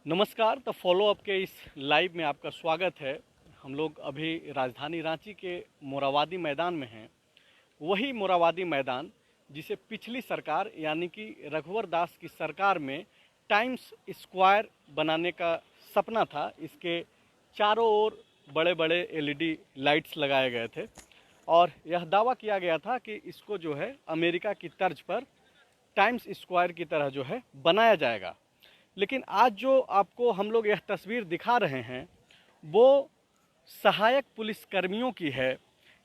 नमस्कार। The follow up के इस लाइव में आपका स्वागत है। हम लोग अभी राजधानी रांची के मोराबादी मैदान में हैं। वही मोराबादी मैदान जिसे पिछली सरकार यानी कि रघुवर दास की सरकार में टाइम्स स्क्वायर बनाने का सपना था। इसके चारों ओर बड़े बड़े एलईडी लाइट्स लगाए गए थे और यह दावा किया गया था कि इसको जो है अमेरिका की तर्ज पर टाइम्स स्क्वायर की तरह जो है बनाया जाएगा। लेकिन आज जो आपको हम लोग यह तस्वीर दिखा रहे हैं वो सहायक पुलिसकर्मियों की है।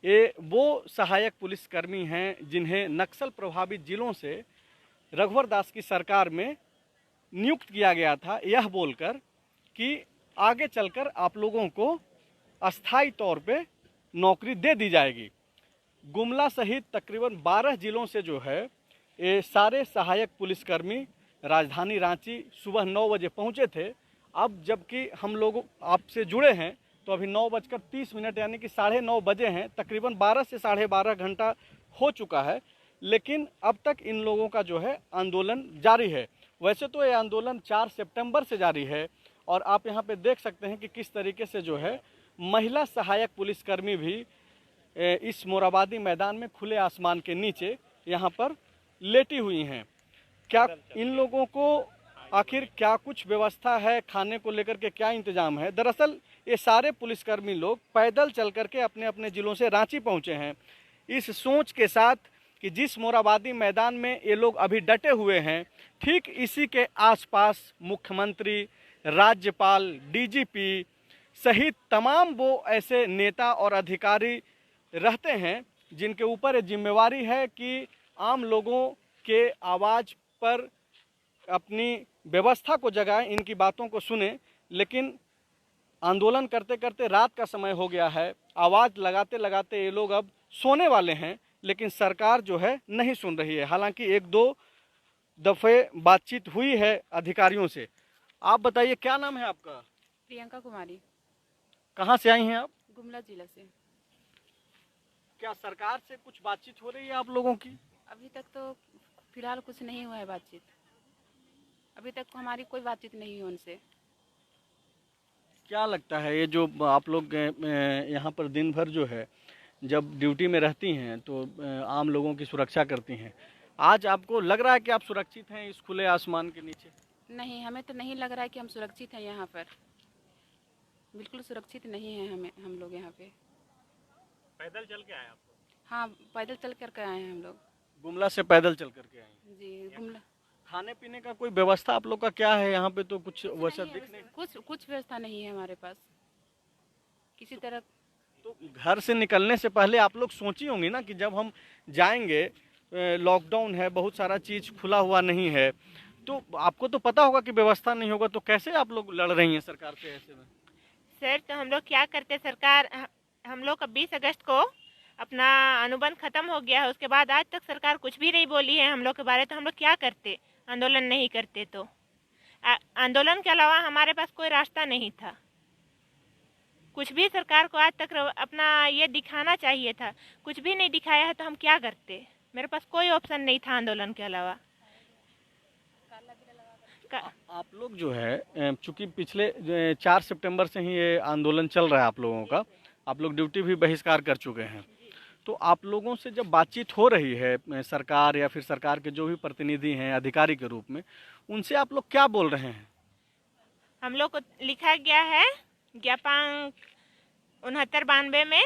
ये वो सहायक पुलिसकर्मी हैं जिन्हें नक्सल प्रभावित जिलों से रघुवर दास की सरकार में नियुक्त किया गया था, यह बोलकर कि आगे चलकर आप लोगों को अस्थाई तौर पे नौकरी दे दी जाएगी। गुमला सहित तकरीबन 12 जिलों से जो है ये सारे सहायक पुलिसकर्मी राजधानी रांची सुबह 9 बजे पहुंचे थे। अब जबकि हम लोग आपसे जुड़े हैं तो अभी 9:30 यानी कि 9:30 बजे हैं। तकरीबन 12 से 12:30 घंटा हो चुका है, लेकिन अब तक इन लोगों का जो है आंदोलन जारी है। वैसे तो ये आंदोलन 4 सितंबर से जारी है और आप यहाँ पे देख सकते हैं कि किस तरीके से जो है महिला सहायक पुलिसकर्मी भी इस मोराबादी मैदान में खुले आसमान के नीचे यहाँ पर लेटी हुई हैं। क्या इन लोगों को आखिर क्या कुछ व्यवस्था है, खाने को लेकर के क्या इंतजाम है? दरअसल ये सारे पुलिसकर्मी लोग पैदल चल करके अपने अपने ज़िलों से रांची पहुंचे हैं, इस सोच के साथ कि जिस मोराबादी मैदान में ये लोग अभी डटे हुए हैं, ठीक इसी के आसपास मुख्यमंत्री, राज्यपाल, डीजीपी सहित तमाम वो ऐसे नेता और अधिकारी रहते हैं जिनके ऊपर ये जिम्मेवारी है कि आम लोगों के आवाज़ पर अपनी व्यवस्था को जगाएं, इनकी बातों को सुने। लेकिन आंदोलन करते करते रात का समय हो गया है, आवाज़ लगाते लगाते ये लोग अब सोने वाले हैं, लेकिन सरकार जो है नहीं सुन रही है। हालांकि 1-2 दफ़े बातचीत हुई है अधिकारियों से। आप बताइए, क्या नाम है आपका? प्रियंका कुमारी। कहाँ से आई हैं आप? गुमला जिला से। क्या सरकार से कुछ बातचीत हो रही है आप लोगों की? अभी तक तो फिलहाल कुछ नहीं हुआ है बातचीत। अभी तक हमारी कोई बातचीत नहीं हुई उनसे। क्या लगता है ये जो आप लोग यहाँ पर दिन भर जो है जब ड्यूटी में रहती हैं तो आम लोगों की सुरक्षा करती हैं, आज आपको लग रहा है कि आप सुरक्षित हैं इस खुले आसमान के नीचे? नहीं, हमें तो नहीं लग रहा है कि हम सुरक्षित हैं यहाँ पर। बिल्कुल सुरक्षित नहीं है हम लोग यहाँ पे। पैदल चल के आए आप? हाँ, पैदल चल कर आए हैं हम लोग। गुमला से पैदल चल करके आए हैं? जी, गुमला। खाने पीने का कोई व्यवस्था आप लोग का क्या है यहाँ पे? तो कुछ वैसा दिखने कुछ व्यवस्था नहीं है हमारे पास किसी तरह। तो घर से निकलने से पहले आप लोग सोची होंगी ना कि जब हम जाएंगे, लॉकडाउन है, बहुत सारा चीज़ खुला हुआ नहीं है, तो आपको तो पता होगा कि व्यवस्था नहीं होगा, तो कैसे आप लोग लड़ रही हैं सरकार से ऐसे में? सर, तो हम लोग क्या करते? सरकार हम लोग का 20 अगस्त को अपना अनुबंध खत्म हो गया है, उसके बाद आज तक सरकार कुछ भी नहीं बोली है हम लोग के बारे। तो हम लोग क्या करते? आंदोलन नहीं करते तो आंदोलन के अलावा हमारे पास कोई रास्ता नहीं था। कुछ भी सरकार को आज तक अपना ये दिखाना चाहिए था, कुछ भी नहीं दिखाया है, तो हम क्या करते? मेरे पास कोई ऑप्शन नहीं था आंदोलन के अलावा। आप लोग जो है चूंकि पिछले 4 सितंबर से ही ये आंदोलन चल रहा है आप लोगों का, आप लोग ड्यूटी भी बहिष्कार कर चुके हैं, तो आप लोगों से जब बातचीत हो रही है सरकार या फिर सरकार के जो भी प्रतिनिधि हैं अधिकारी के रूप में, उनसे आप लोग क्या बोल रहे हैं? हम लोग को लिखा गया है ज्ञापन 6992 में,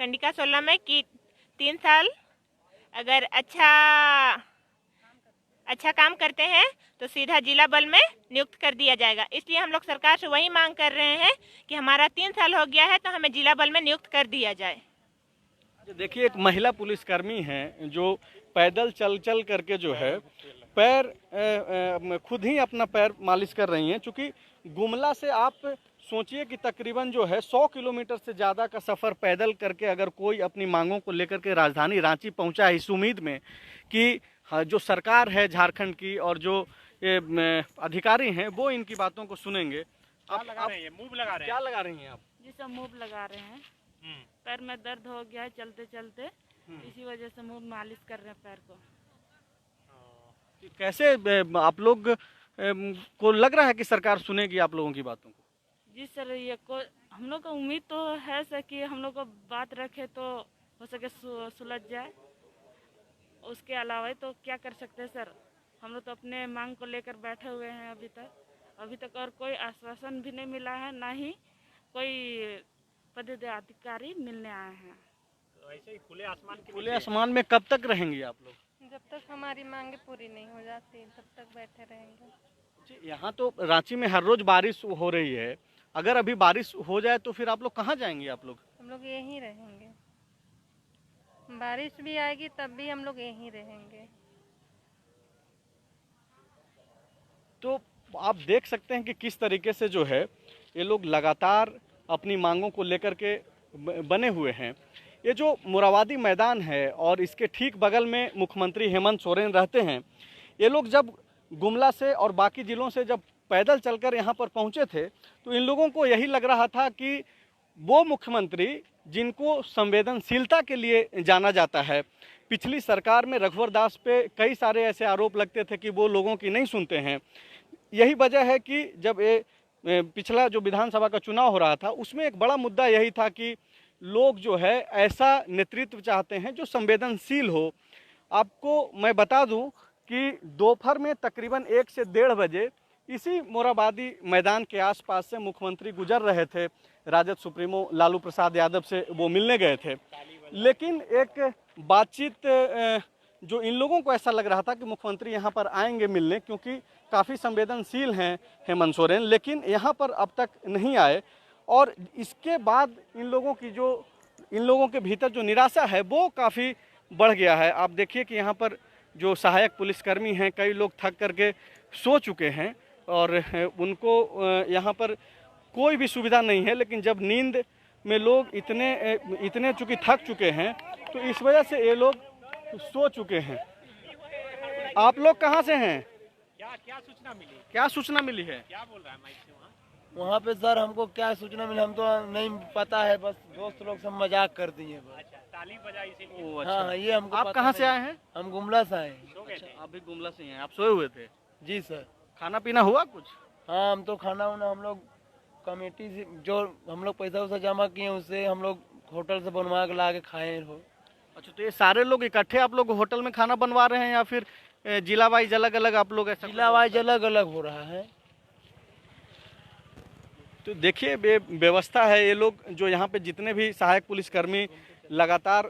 कंडिका 16 में कि 3 साल अगर अच्छा काम करते हैं तो सीधा जिला बल में नियुक्त कर दिया जाएगा। इसलिए हम लोग सरकार से वही मांग कर रहे हैं कि हमारा 3 साल हो गया है तो हमें जिला बल में नियुक्त कर दिया जाए। देखिए, एक महिला पुलिसकर्मी हैं जो पैदल चल करके जो है पैर खुद ही अपना पैर मालिश कर रही हैं। चूँकि गुमला से आप सोचिए कि तकरीबन जो है 100 किलोमीटर से ज़्यादा का सफ़र पैदल करके अगर कोई अपनी मांगों को लेकर के राजधानी रांची पहुंचा है, इस उम्मीद में कि जो सरकार है झारखंड की और जो ये अधिकारी हैं वो इनकी बातों को सुनेंगे। आप लगा रहे हैं? मूव लगा रहे हैं? क्या लगा रही हैं आप? जी सब मूव लगा रहे हैं। पैर में दर्द हो गया है चलते चलते, इसी वजह से मूव मालिश कर रहे हैं पैर को। कैसे आप लोग को लग रहा है कि सरकार सुनेगी आप लोगों की बातों को? जी सर, ये को हम लोग का उम्मीद तो है सर कि हम लोग को बात रखे तो हो सके सुलझ जाए। उसके अलावा तो क्या कर सकते हैं सर, हम लोग तो अपने मांग को लेकर बैठे हुए हैं अभी तक और कोई आश्वासन भी नहीं मिला है, ना ही कोई पदाधिकारी मिलने आए हैं। तो ऐसे ही खुले आसमान के खुले नीचे आसमान में कब तक रहेंगी आप लोग? जब तक हमारी मांगे पूरी नहीं हो जाती तब तक बैठे रहेंगे। जी, यहाँ तो रांची में हर रोज बारिश हो रही है, अगर अभी बारिश हो जाए तो फिर आप लोग कहाँ जाएंगे आप लोग? हम लोग यहीं रहेंगे, बारिश भी आएगी तब भी हम लोग यहीं रहेंगे। तो आप देख सकते हैं कि किस तरीके से जो है ये लोग लगातार अपनी मांगों को लेकर के बने हुए हैं। ये जो मोराबादी मैदान है और इसके ठीक बगल में मुख्यमंत्री हेमंत सोरेन रहते हैं। ये लोग जब गुमला से और बाकी ज़िलों से जब पैदल चलकर यहाँ पर पहुँचे थे तो इन लोगों को यही लग रहा था कि वो मुख्यमंत्री जिनको संवेदनशीलता के लिए जाना जाता है, पिछली सरकार में रघुवर दास पे कई सारे ऐसे आरोप लगते थे कि वो लोगों की नहीं सुनते हैं। यही वजह है कि जब ये पिछला जो विधानसभा का चुनाव हो रहा था उसमें एक बड़ा मुद्दा यही था कि लोग जो है ऐसा नेतृत्व चाहते हैं जो संवेदनशील हो। आपको मैं बता दूं कि दोपहर में तकरीबन 1 से 1:30 बजे इसी मोराबादी मैदान के आसपास से मुख्यमंत्री गुजर रहे थे। राजद सुप्रीमो लालू प्रसाद यादव से वो मिलने गए थे, लेकिन एक बातचीत जो इन लोगों को ऐसा लग रहा था कि मुख्यमंत्री यहाँ पर आएंगे मिलने, क्योंकि काफ़ी संवेदनशील हैं हेमंत सोरेन, लेकिन यहाँ पर अब तक नहीं आए। और इसके बाद इन लोगों के भीतर जो निराशा है वो काफ़ी बढ़ गया है। आप देखिए कि यहाँ पर जो सहायक पुलिसकर्मी हैं, कई लोग थक करके सो चुके हैं और उनको यहाँ पर कोई भी सुविधा नहीं है। लेकिन जब नींद में लोग इतने चूँकि थक चुके हैं तो इस वजह से ये लोग सो चुके हैं। आप लोग कहाँ से हैं? क्या सूचना मिली? क्या सूचना मिली है? क्या बोल रहा है माइक से वहाँ पे सर हमको क्या सूचना मिली हम तो नहीं पता है, बस दोस्त लोग सब मजाक कर दिए बस। अच्छा, ताली बजाई इसीलिए। ओह, अच्छा। हाँ ये हमको आप पता कहाँ से नहीं। आए हैं? हम गुमला से आए हैं। सो गए थे? अच्छा, आप भी गुमला से ही हैं। आप सोए हुए थे? जी सर। खाना पीना हुआ कुछ? हाँ हम तो खाना वाना हम लोग कमेटी से जो हम लोग पैसा वैसा जमा किए उससे हम लोग होटल से बनवा के ला के खाए हो। अच्छा, तो ये सारे लोग इकट्ठे आप लोग होटल में खाना बनवा रहे हैं या फिर जिला वाइज अलग अलग आप लोग ऐसा? जिला वाइज अलग अलग हो रहा है। तो देखिए व्यवस्था है। ये लोग जो यहाँ पे जितने भी सहायक पुलिसकर्मी लगातार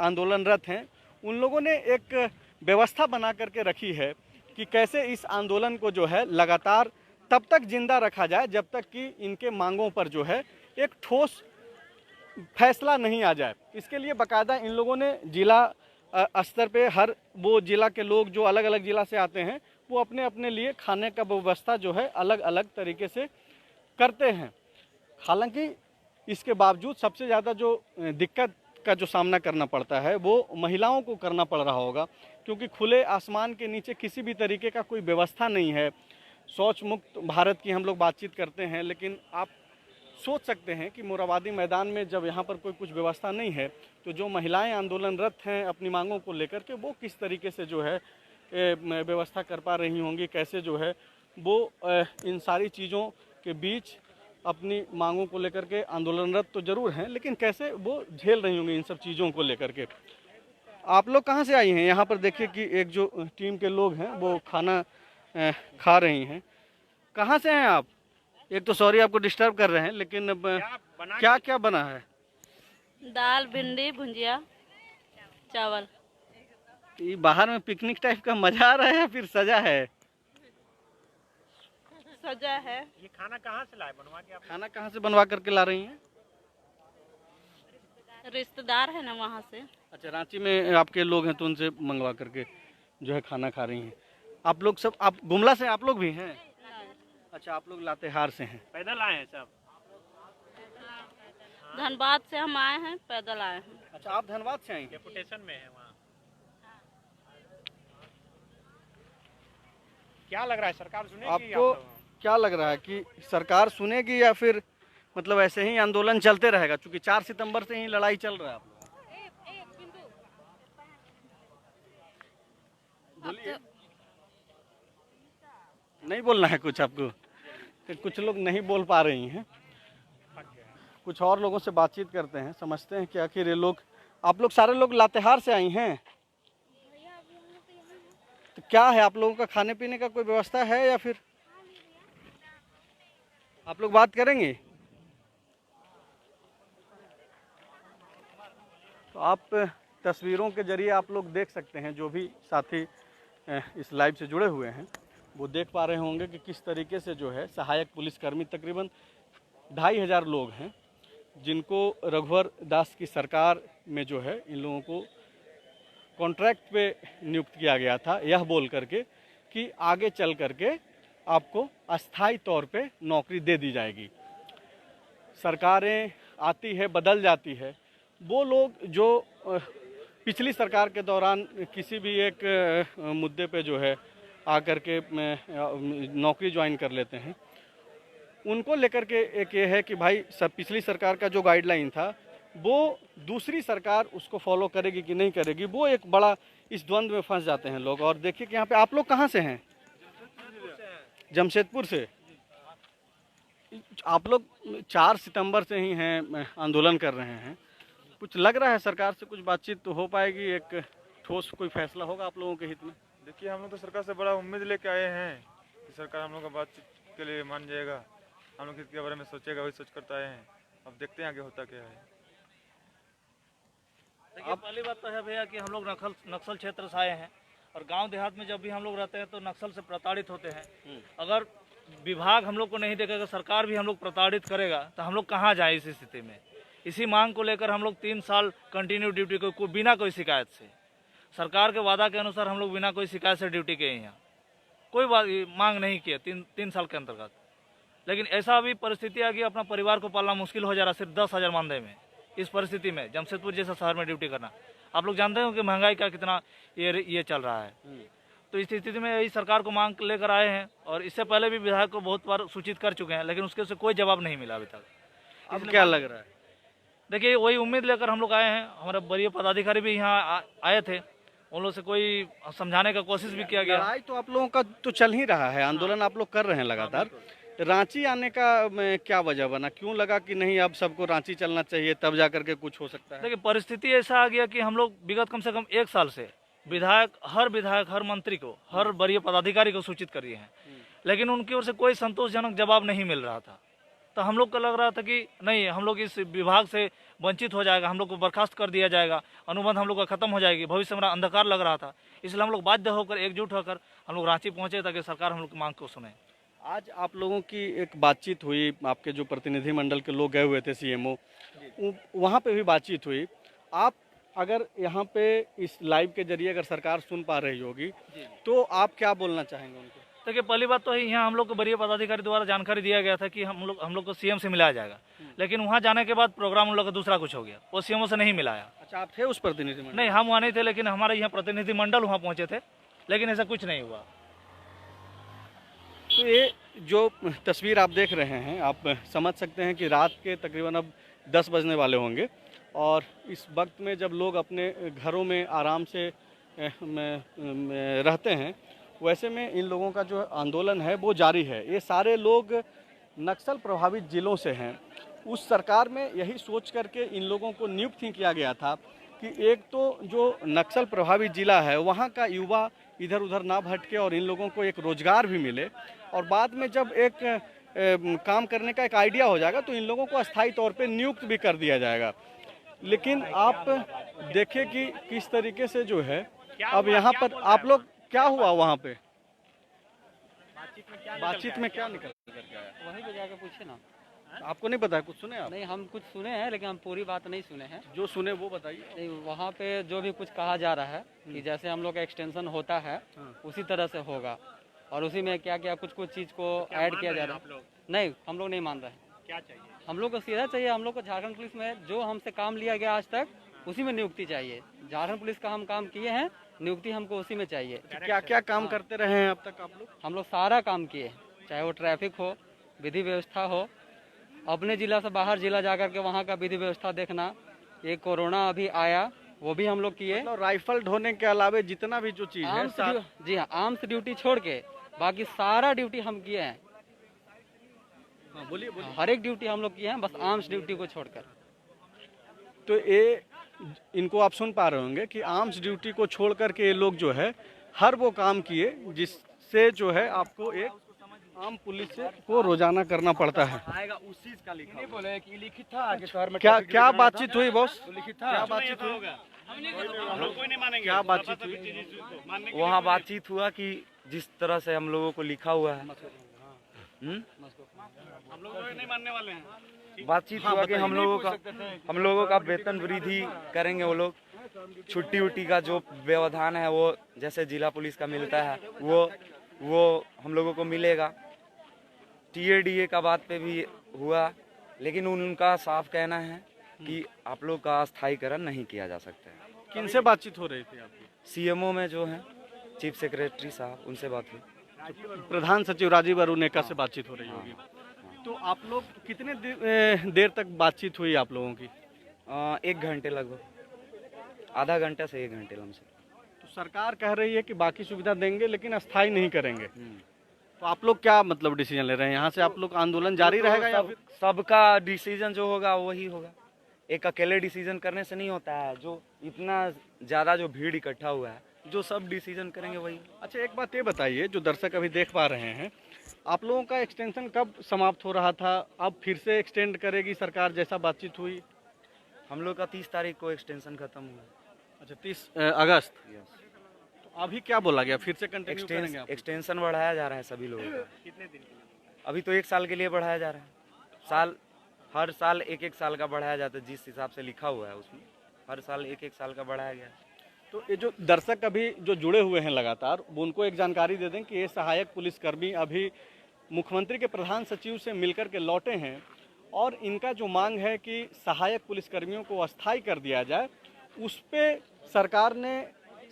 आंदोलनरत हैं, उन लोगों ने एक व्यवस्था बना करके रखी है कि कैसे इस आंदोलन को जो है लगातार तब तक जिंदा रखा जाए जब तक कि इनके मांगों पर जो है एक ठोस फैसला नहीं आ जाए। इसके लिए बाकायदा इन लोगों ने जिला स्तर पे हर वो जिला के लोग जो अलग अलग जिला से आते हैं वो अपने अपने लिए खाने का व्यवस्था जो है अलग अलग तरीके से करते हैं। हालांकि इसके बावजूद सबसे ज़्यादा जो दिक्कत का जो सामना करना पड़ता है वो महिलाओं को करना पड़ रहा होगा, क्योंकि खुले आसमान के नीचे किसी भी तरीके का कोई व्यवस्था नहीं है। शौच मुक्त भारत की हम लोग बातचीत करते हैं, लेकिन आप सोच सकते हैं कि मोराबादी मैदान में जब यहाँ पर कोई कुछ व्यवस्था नहीं है तो जो महिलाएं आंदोलनरत हैं अपनी मांगों को लेकर के, वो किस तरीके से जो है व्यवस्था कर पा रही होंगी, कैसे जो है वो इन सारी चीज़ों के बीच अपनी मांगों को लेकर के आंदोलनरत तो ज़रूर हैं, लेकिन कैसे वो झेल रही होंगी इन सब चीज़ों को लेकर के। आप लोग कहाँ से आई हैं? यहाँ पर देखिए कि एक जो टीम के लोग हैं वो खाना खा रही हैं। कहाँ से हैं आप? एक तो सॉरी आपको डिस्टर्ब कर रहे हैं, लेकिन अब क्या क्या बना है? दाल, भिंडी, भुंजिया, चावल। ये बाहर में पिकनिक टाइप का मजा आ रहा है या फिर सजा है? सजा है। ये खाना कहाँ से लाए बनवा के? आप खाना कहाँ से बनवा करके ला रही हैं? रिश्तेदार है ना वहाँ से। अच्छा, रांची में आपके लोग हैं तो उनसे मंगवा करके जो है खाना खा रही हैं। आप लोग सब, आप गुमला से आप लोग भी हैं? अच्छा, आप लोग लातेहार से हैं। पैदल आए हैं सब? धनबाद से हम आए हैं, पैदल आए हैं। अच्छा, आप धनबाद से आई हैं? डेपुटेशन में है वहाँ। क्या लग रहा है सरकार सुनेगी? आपको क्या लग रहा है कि सरकार सुनेगी या फिर मतलब ऐसे ही आंदोलन चलते रहेगा? क्योंकि 4 सितंबर से ही लड़ाई चल रहा है। आप लोग बोलिए। नहीं बोलना है कुछ आपको? कि कुछ लोग नहीं बोल पा रही हैं, कुछ और लोगों से बातचीत करते हैं, समझते हैं कि आखिर ये लोग, आप लोग सारे लोग लातेहार से आई हैं, तो क्या है आप लोगों का खाने पीने का कोई व्यवस्था है या फिर आप लोग बात करेंगे? तो आप तस्वीरों के जरिए आप लोग देख सकते हैं, जो भी साथी इस लाइव से जुड़े हुए हैं वो देख पा रहे होंगे कि किस तरीके से जो है सहायक पुलिसकर्मी, तकरीबन 2500 लोग हैं जिनको रघुवर दास की सरकार में जो है इन लोगों को कॉन्ट्रैक्ट पे नियुक्त किया गया था, यह बोल करके कि आगे चल करके आपको अस्थाई तौर पे नौकरी दे दी जाएगी। सरकारें आती है, बदल जाती है, वो लोग जो पिछली सरकार के दौरान किसी भी एक मुद्दे पे जो है आकर के नौकरी ज्वाइन कर लेते हैं, उनको लेकर के एक ये है कि भाई सब पिछली सरकार का जो गाइडलाइन था वो दूसरी सरकार उसको फॉलो करेगी कि नहीं करेगी, वो एक बड़ा इस द्वंद्व में फंस जाते हैं लोग। और देखिए कि यहाँ पे आप लोग कहाँ से हैं? जमशेदपुर से। आप लोग 4 सितंबर से ही हैं आंदोलन कर रहे हैं, कुछ लग रहा है सरकार से कुछ बातचीत तो हो पाएगी, एक ठोस कोई फैसला होगा आप लोगों के हित में? देखिए, हम लोग तो सरकार से बड़ा उम्मीद लेके आए हैं कि सरकार हम लोग का बातचीत के लिए मान जाएगा, हम लोग इसके बारे में सोचेगा, वही सोच करते आए हैं। अब देखते हैं आगे होता क्या है। देखिए, पहली बात तो है भैया कि हम लोग नक्सल क्षेत्र से आए हैं और गांव देहात में जब भी हम लोग रहते हैं तो नक्सल से प्रताड़ित होते हैं। अगर विभाग हम लोग को नहीं देखेगा, सरकार भी हम लोग प्रताड़ित करेगा, तो हम लोग कहाँ जाए इस स्थिति में। इसी मांग को लेकर हम लोग 3 साल कंटिन्यू ड्यूटी को बिना कोई शिकायत से, सरकार के वादा के अनुसार हम लोग बिना कोई शिकायत से ड्यूटी किए हैं, कोई मांग नहीं किए 3 साल के अंतर्गत। लेकिन ऐसा अभी परिस्थिति आ गई, अपना परिवार को पालना मुश्किल हो जा रहा, सिर्फ 10,000 मानदेय में। इस परिस्थिति में जमशेदपुर जैसा शहर में ड्यूटी करना, आप लोग जानते हो कि महंगाई का कितना ये चल रहा है। तो इस स्थिति में यही सरकार को मांग लेकर आए हैं और इससे पहले भी विधायक को बहुत बार सूचित कर चुके हैं, लेकिन उसके से कोई जवाब नहीं मिला अभी तक। अब क्या लग रहा है? देखिए, वही उम्मीद लेकर हम लोग आए हैं। हमारे वरीय पदाधिकारी भी यहाँ आए थे, उन लोग से कोई समझाने का कोशिश भी किया गया। लड़ाई तो आप लोगों का तो चल ही रहा है, आंदोलन आप लोग कर रहे हैं लगातार। रांची आने का क्या वजह बना, क्यों लगा कि नहीं अब सबको रांची चलना चाहिए, तब जाकर के कुछ हो सकता है? देखिए, परिस्थिति ऐसा आ गया कि हम लोग विगत कम से कम 1 साल से विधायक, हर मंत्री को, हर वरीय पदाधिकारी को सूचित कर रहे हैं, लेकिन उनकी ओर से कोई संतोषजनक जवाब नहीं मिल रहा था। तो हम लोग को लग रहा था कि नहीं, हम लोग इस विभाग से वंचित हो जाएगा, हम लोग को बर्खास्त कर दिया जाएगा, अनुबंध हम लोग का खत्म हो जाएगी, भविष्य में अंधकार लग रहा था। इसलिए हम लोग बाध्य होकर, एकजुट होकर हम लोग रांची पहुंचे ताकि सरकार हम लोग की मांग को सुने। आज आप लोगों की एक बातचीत हुई, आपके जो प्रतिनिधिमंडल के लोग गए हुए थे सीएमओ, वहाँ पे भी बातचीत हुई। आप अगर यहाँ पे इस लाइव के जरिए अगर सरकार सुन पा रही होगी तो आप क्या बोलना चाहेंगे उनको? देखिए, पहली बात तो है, यहाँ हम लोग को वरीय पदाधिकारी द्वारा जानकारी दिया गया था कि हम लोग को सीएम से मिलाया जाएगा, लेकिन वहाँ जाने के बाद प्रोग्राम उन लोग का दूसरा कुछ हो गया, वो सीएमओ से नहीं मिलाया। अच्छा, आप थे उस प्रतिनिधिमंडल? नहीं, हम वहाँ नहीं थे, लेकिन हमारे यहाँ प्रतिनिधिमंडल वहाँ पहुँचे थे, लेकिन ऐसा कुछ नहीं हुआ। तो ये जो तस्वीर आप देख रहे हैं, आप समझ सकते हैं कि रात के तकरीबन अब 10 बजने वाले होंगे और इस वक्त में जब लोग अपने घरों में आराम से रहते हैं, वैसे में इन लोगों का जो आंदोलन है वो जारी है। ये सारे लोग नक्सल प्रभावित जिलों से हैं। उस सरकार में यही सोच करके इन लोगों को नियुक्त ही किया गया था कि एक तो जो नक्सल प्रभावित जिला है वहाँ का युवा इधर उधर ना भटके और इन लोगों को एक रोजगार भी मिले, और बाद में जब एक काम करने का एक आइडिया हो जाएगा तो इन लोगों को अस्थायी तौर पे नियुक्त भी कर दिया जाएगा। लेकिन आप देखें कि किस तरीके से जो है अब यहाँ पर आप लोग, क्या हुआ वहाँ पे बातचीत में क्या निकल करके आया? वहीं पे जाके पूछे ना। आपको नहीं पता है? कुछ सुने आप? नहीं, हम कुछ सुने हैं लेकिन हम पूरी बात नहीं सुने हैं। जो सुने वो बताइए। नहीं, वहाँ पे जो भी कुछ कहा जा रहा है कि जैसे हम लोग का एक्सटेंशन होता है उसी तरह से होगा, और उसी में क्या क्या कुछ चीज़ को ऐड किया जा रहा है। नहीं, हम लोग नहीं मान रहे हैं। क्या चाहिए हम लोग को? सीधा चाहिए हम लोग को झारखंड पुलिस में जो हमसे काम लिया गया आज तक उसी में नियुक्ति चाहिए। झारखंड पुलिस का हम काम किए हैं, नियुक्ति हमको उसी में चाहिए। तो क्या क्या काम करते रहे हैं अब तक आप लोग? हम लोग सारा काम किए, चाहे वो ट्रैफिक हो, विधि व्यवस्था हो, अपने जिला से बाहर जिला जाकर के वहाँ का विधि व्यवस्था देखना। ये कोरोना अभी आया वो भी हम लोग किए। मतलब राइफल ढोने के अलावा जितना भी जो चीज़ है जी हाँ, आर्म्स ड्यूटी छोड़ के बाकी सारा ड्यूटी हम किए हैं। हाँ बोलिए बोलिए। हर एक ड्यूटी हम लोग किए हैं, बस आर्म्स ड्यूटी को छोड़कर। तो ये इनको आप सुन पा रहे होंगे कि आर्म्स ड्यूटी को छोड़ करके ये लोग जो है हर वो काम किए जिससे जो है आपको एक आम पुलिस को रोजाना करना पड़ता है। आएगा उस चीज का लिखा बोले कि लिखित था आगे शहर में क्या बातचीत हुई बॉस? लिखित था, क्या बातचीत हुई? कोई नहीं मानेंगे। क्या बातचीत हुई? वहाँ बातचीत हुआ कि जिस तरह से हम लोगों को लिखा हुआ है, हम लोग नहीं मानने वाले हैं। बातचीत हुआ कि हम लोगों का वेतन वृद्धि करेंगे। वो लोग छुट्टी उट्टी का जो व्यवधान है वो जैसे जिला पुलिस का मिलता है वो हम लोगों को मिलेगा। TADA का बात पे भी हुआ, लेकिन उनका साफ कहना है कि आप लोग का अस्थायीकरण नहीं किया जा सकता है। किनसे बातचीत हो रही थी आपकी? CMO में जो है चीफ सेक्रेटरी साहब, उनसे बात हुई। प्रधान सचिव राजीव अरुणेका से बातचीत हो रही होगी। तो आप लोग कितने देर तक बातचीत हुई आप लोगों की? 1 घंटे लगभग, आधा घंटा से 1 घंटे लमसम। तो सरकार कह रही है कि बाकी सुविधा देंगे लेकिन अस्थाई नहीं करेंगे। तो आप लोग क्या मतलब डिसीजन ले रहे हैं? यहाँ से आप लोग आंदोलन जारी रहेगा या फिर? सबका डिसीजन जो होगा वही होगा। एक अकेले डिसीजन करने से नहीं होता है। जो इतना ज्यादा जो भीड़ इकट्ठा हुआ है, जो सब डिसीजन करेंगे वही। अच्छा एक बात ये बताइए, जो दर्शक अभी देख पा रहे हैं, आप लोगों का एक्सटेंशन कब समाप्त हो रहा था? अब फिर से एक्सटेंड करेगी सरकार जैसा बातचीत हुई? हम लोग का 30 तारीख को एक्सटेंशन खत्म हुआ। अच्छा 30 अगस्त। तो अभी क्या बोला गया? फिर से कंटिन्यू करेंगे आप? एक्सटेंशन बढ़ाया जा रहा है सभी लोगों का। कितने दिन के लिए? अभी तो 1 साल के लिए बढ़ाया जा रहा है। हर साल 1-1 साल का बढ़ाया जाता है, जिस हिसाब से लिखा हुआ है उसमें हर साल 1-1 साल का बढ़ाया गया है। तो ये जो दर्शक अभी जो जुड़े हुए हैं लगातार, वो उनको एक जानकारी दे दें कि ये सहायक पुलिसकर्मी अभी मुख्यमंत्री के प्रधान सचिव से मिलकर के लौटे हैं और इनका जो मांग है कि सहायक पुलिसकर्मियों को अस्थाई कर दिया जाए, उस पे सरकार ने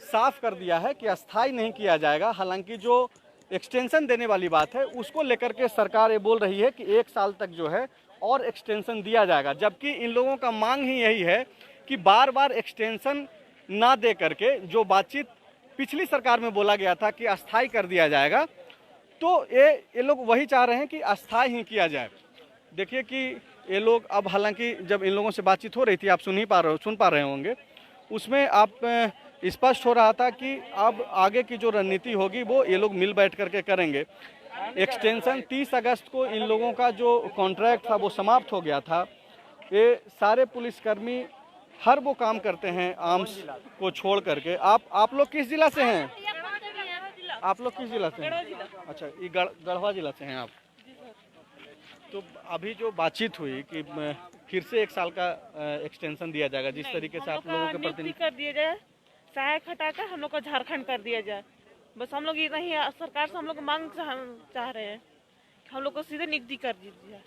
साफ कर दिया है कि अस्थाई नहीं किया जाएगा। हालांकि जो एक्सटेंशन देने वाली बात है उसको लेकर के सरकार ये बोल रही है कि 1 साल तक जो है और एक्सटेंशन दिया जाएगा, जबकि इन लोगों का मांग ही यही है कि बार बार एक्सटेंशन ना दे करके जो बातचीत पिछली सरकार में बोला गया था कि अस्थाई कर दिया जाएगा, तो ये लोग वही चाह रहे हैं कि अस्थाई ही किया जाए। देखिए कि ये लोग अब, हालांकि जब इन लोगों से बातचीत हो रही थी, आप सुन पा रहे होंगे, उसमें आप स्पष्ट हो रहा था कि अब आगे की जो रणनीति होगी वो ये लोग मिल बैठ करके करेंगे। एक्सटेंशन 30 अगस्त को इन लोगों का जो कॉन्ट्रैक्ट था वो समाप्त हो गया था। ये सारे पुलिसकर्मी हर वो काम करते हैं आर्म्स को छोड़ करके। आप लोग किस जिला से हैं? आप लोग किस जिला से हैं? अच्छा, ये गढ़वा जिला से हैं आप। तो अभी जो बातचीत हुई कि फिर से 1 साल का एक्सटेंशन दिया जाएगा, जिस तरीके से आप लोगों के प्रतिनिधि कर दिया जाए, सहायक हटाकर हम लोग को झारखंड कर दिया जाए। बस हम लोग इतना ही सरकार से हम लोग मांग चाह रहे हैं कि हम लोग को सीधे नियुक्ति कर दीजिए।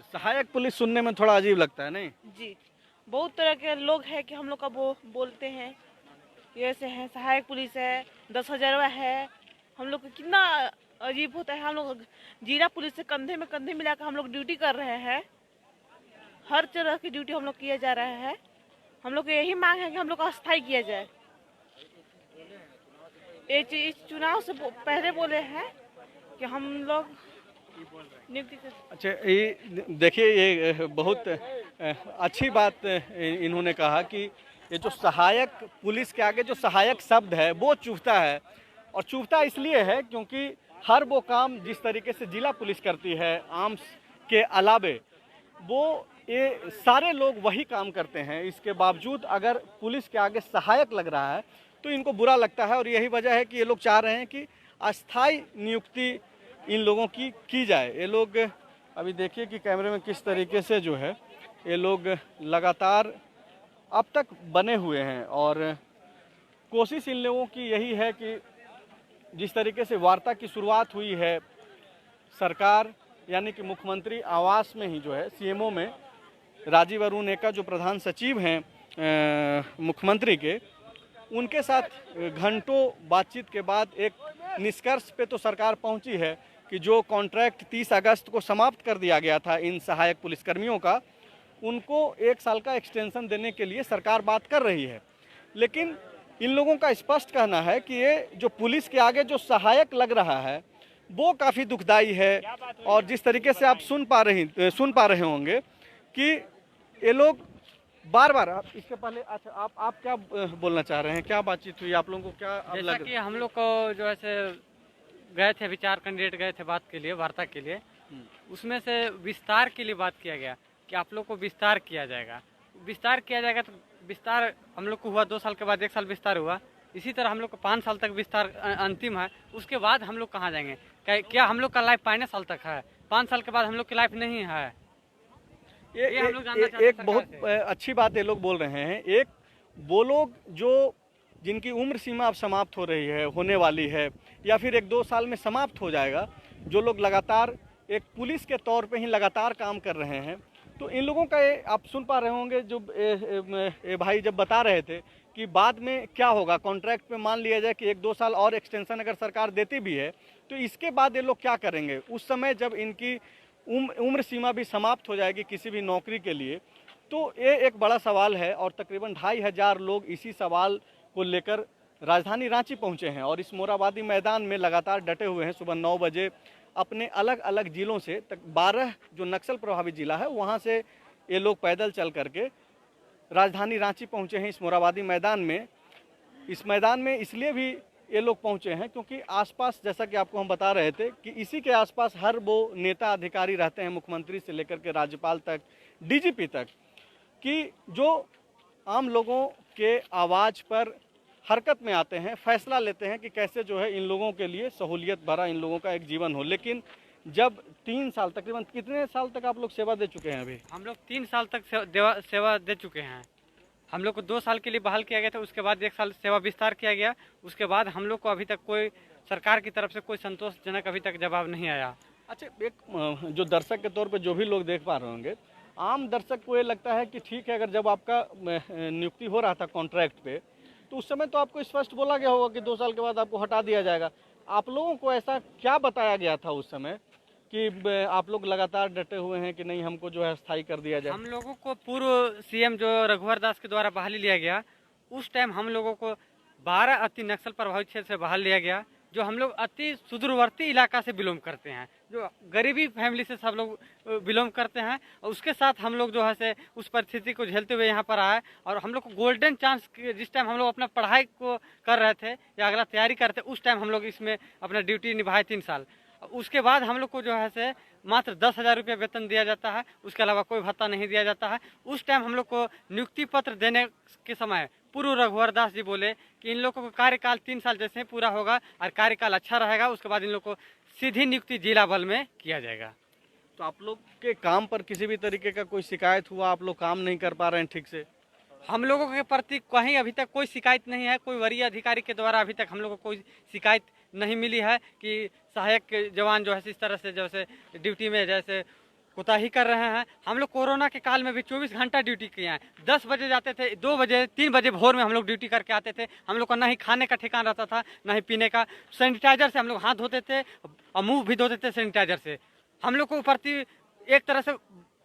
सहायक पुलिस सुनने में थोड़ा अजीब लगता है नहीं? जी, बहुत तरह के लोग हैं कि हम लोग का वो बोलते हैं ये ऐसे है, सहायक पुलिस है, 10,000 है। हम लोग को कितना अजीब होता है। हम लोग जिला पुलिस से कंधे में कंधे मिलाकर हम लोग ड्यूटी कर रहे हैं। हर तरह की ड्यूटी हम लोग किया जा रहा है। हम लोग को यही मांग है कि हम लोग को अस्थायी किया जाए। इस चुनाव से पहले बोले हैं कि हम लोग नियुक्ति कर। अच्छा, ये देखिए, ये बहुत अच्छी बात इन्होंने कहा कि ये जो सहायक पुलिस के आगे जो सहायक शब्द है वो चुभता है, और चुभता इसलिए है क्योंकि हर वो काम जिस तरीके से जिला पुलिस करती है आर्म्स के अलावे, वो ये सारे लोग वही काम करते हैं। इसके बावजूद अगर पुलिस के आगे सहायक लग रहा है तो इनको बुरा लगता है, और यही वजह है कि ये लोग चाह रहे हैं कि अस्थाई नियुक्ति इन लोगों की जाए। ये लोग अभी देखिए कि कैमरे में किस तरीके से जो है ये लोग लगातार अब तक बने हुए हैं, और कोशिश इन लोगों की यही है कि जिस तरीके से वार्ता की शुरुआत हुई है, सरकार यानी कि मुख्यमंत्री आवास में ही जो है CMO में राजीव अरुणेका जो प्रधान सचिव हैं मुख्यमंत्री के, उनके साथ घंटों बातचीत के बाद एक निष्कर्ष पे तो सरकार पहुंची है कि जो कॉन्ट्रैक्ट 30 अगस्त को समाप्त कर दिया गया था इन सहायक पुलिसकर्मियों का, उनको 1 साल का एक्सटेंशन देने के लिए सरकार बात कर रही है। लेकिन इन लोगों का स्पष्ट कहना है कि ये जो पुलिस के आगे जो सहायक लग रहा है वो काफ़ी दुखदाई है। और जिस तरीके से आप सुन पा रहे होंगे कि ये लोग बार बार, आप इसके पहले, अच्छा आप क्या बोलना चाह रहे हैं, क्या बातचीत हुई आप लोगों को, क्या अब जैसा लग कि हम लोग को जो ऐसे गए थे, विचार कैंडिडेट गए थे बात के लिए, वार्ता के लिए, उसमें से विस्तार के लिए बात किया गया कि आप लोग को विस्तार किया जाएगा। विस्तार किया जाएगा तो विस्तार हम लोग को हुआ 2 साल के बाद 1 साल विस्तार हुआ। इसी तरह हम लोग को 5 साल तक विस्तार अंतिम है। उसके बाद हम लोग कहाँ जाएंगे? क्या हम लोग का लाइफ 5 साल तक है? 5 साल के बाद हम लोग की लाइफ नहीं है। ये हम लोग जानना चाहते हैं। एक बहुत अच्छी बात ये लोग बोल रहे हैं। एक वो लोग जो जिनकी उम्र सीमा अब समाप्त हो रही है, होने वाली है, या फिर 1-2 साल में समाप्त हो जाएगा, जो लोग लगातार एक पुलिस के तौर पे ही लगातार काम कर रहे हैं, तो इन लोगों का ये आप सुन पा रहे होंगे जो भाई जब बता रहे थे कि बाद में क्या होगा, कॉन्ट्रैक्ट पे मान लिया जाए कि 1-2 साल और एक्सटेंशन अगर सरकार देती भी है तो इसके बाद ये लोग क्या करेंगे। उस समय जब इनकी उम्र सीमा भी समाप्त हो जाएगी किसी भी नौकरी के लिए, तो ये एक बड़ा सवाल है। और तकरीबन 2500 लोग इसी सवाल को लेकर राजधानी रांची पहुंचे हैं और इस मोरहाबादी मैदान में लगातार डटे हुए हैं। सुबह 9 बजे अपने अलग अलग जिलों से तक 12 जो नक्सल प्रभावित जिला है वहां से ये लोग पैदल चल करके राजधानी रांची पहुंचे हैं इस मोरहाबादी मैदान में। इस मैदान में इसलिए भी ये लोग पहुंचे हैं क्योंकि आसपास, जैसा कि आपको हम बता रहे थे, कि इसी के आसपास हर वो नेता अधिकारी रहते हैं, मुख्यमंत्री से लेकर के राज्यपाल तक, डीजीपी तक, कि जो आम लोगों के आवाज़ पर हरकत में आते हैं, फैसला लेते हैं कि कैसे जो है इन लोगों के लिए सहूलियत भरा इन लोगों का एक जीवन हो। लेकिन जब 3 साल, तकरीबन कितने साल तक आप लोग सेवा दे चुके हैं? अभी हम लोग 3 साल तक सेवा दे चुके हैं। हम लोग को 2 साल के लिए बहाल किया गया था, उसके बाद 1 साल सेवा विस्तार किया गया। उसके बाद हम लोग को अभी तक कोई सरकार की तरफ से कोई संतोषजनक अभी तक जवाब नहीं आया। अच्छा, एक जो दर्शक के तौर पे जो भी लोग देख पा रहे होंगे, आम दर्शक को ये लगता है कि ठीक है, अगर जब आपका नियुक्ति हो रहा था कॉन्ट्रैक्ट पे, तो उस समय तो आपको स्पष्ट बोला गया होगा कि 2 साल के बाद आपको हटा दिया जाएगा। आप लोगों को ऐसा क्या बताया गया था उस समय कि आप लोग लगातार डटे हुए हैं कि नहीं, हमको जो है स्थायी कर दिया जाए? हम लोगों को पूर्व सीएम जो रघुवर दास के द्वारा बहाली लिया गया, उस टाइम हम लोगों को 12 अति नक्सल प्रभावित क्षेत्र से बहाल लिया गया, जो हम लोग अति सुदूरवर्ती इलाका से बिलोंग करते हैं, जो गरीबी फैमिली से सब लोग बिलोंग करते हैं। और उसके साथ हम लोग जो है से उस परिस्थिति को झेलते हुए यहाँ पर आए और हम लोग को गोल्डन चांस, जिस टाइम हम लोग अपना पढ़ाई को कर रहे थे या अगला तैयारी करते, उस टाइम हम लोग इसमें अपना ड्यूटी निभाए 3 साल। उसके बाद हम लोग को जो है से मात्र 10,000 रुपये वेतन दिया जाता है, उसके अलावा कोई भत्ता नहीं दिया जाता है। उस टाइम हम लोग को नियुक्ति पत्र देने के समय पूर्व रघुवर दास जी बोले कि इन लोगों को कार्यकाल 3 साल जैसे पूरा होगा और कार्यकाल अच्छा रहेगा, उसके बाद इन लोग को सीधी नियुक्ति जिला बल में किया जाएगा। तो आप लोग के काम पर किसी भी तरीके का कोई शिकायत हुआ? आप लोग काम नहीं कर पा रहे हैं ठीक से? हम लोगों के प्रति कहीं अभी तक कोई शिकायत नहीं है। कोई वरीय अधिकारी के द्वारा अभी तक हम लोग को कोई शिकायत नहीं मिली है कि सहायक जवान जो है इस तरह से जैसे ड्यूटी में जैसे कोताही कर रहे हैं। हम लोग कोरोना के काल में भी 24 घंटा ड्यूटी किए हैं। 10 बजे जाते थे, 2 बजे 3 बजे भोर में हम लोग ड्यूटी करके आते थे। हम लोग का ना ही खाने का ठिकाना रहता था, ना ही पीने का। सैनिटाइजर से हम लोग हाथ धोते थे और मुंह भी धोते थे सैनिटाइजर से। हम लोग को प्रति एक तरह से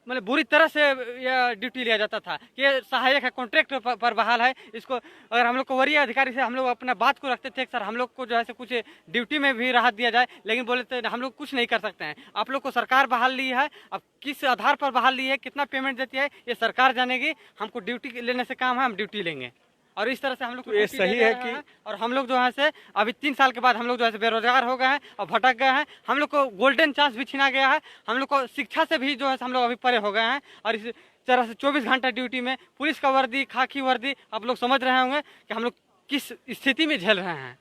मतलब बुरी तरह से यह ड्यूटी लिया जाता था कि ये सहायक है, कॉन्ट्रैक्ट पर बहाल है, इसको अगर हम लोग को वरीय अधिकारी से हम लोग अपना बात को रखते थे सर हम लोग को जो है कुछ ड्यूटी में भी राहत दिया जाए, लेकिन बोले थे हम लोग कुछ नहीं कर सकते हैं। आप लोग को सरकार बहाल ली है, अब किस आधार पर बहाल ली है, कितना पेमेंट देती है, ये सरकार जानेगी। हमको ड्यूटी लेने से काम है, हम ड्यूटी लेंगे। और इस तरह से हम लोग तो ये सही है कि और हम लोग जो है से अभी 3 साल के बाद हम लोग जो है बेरोजगार हो गए हैं और भटक गए हैं। हम लोग को गोल्डन चांस भी छीना गया है। हम लोग को शिक्षा से भी जो है हम लोग अभी परे हो गए हैं। और इस तरह से 24 घंटा ड्यूटी में पुलिस का वर्दी, खाकी वर्दी, आप लोग समझ रहे होंगे कि हम लोग किस स्थिति में झेल रहे हैं।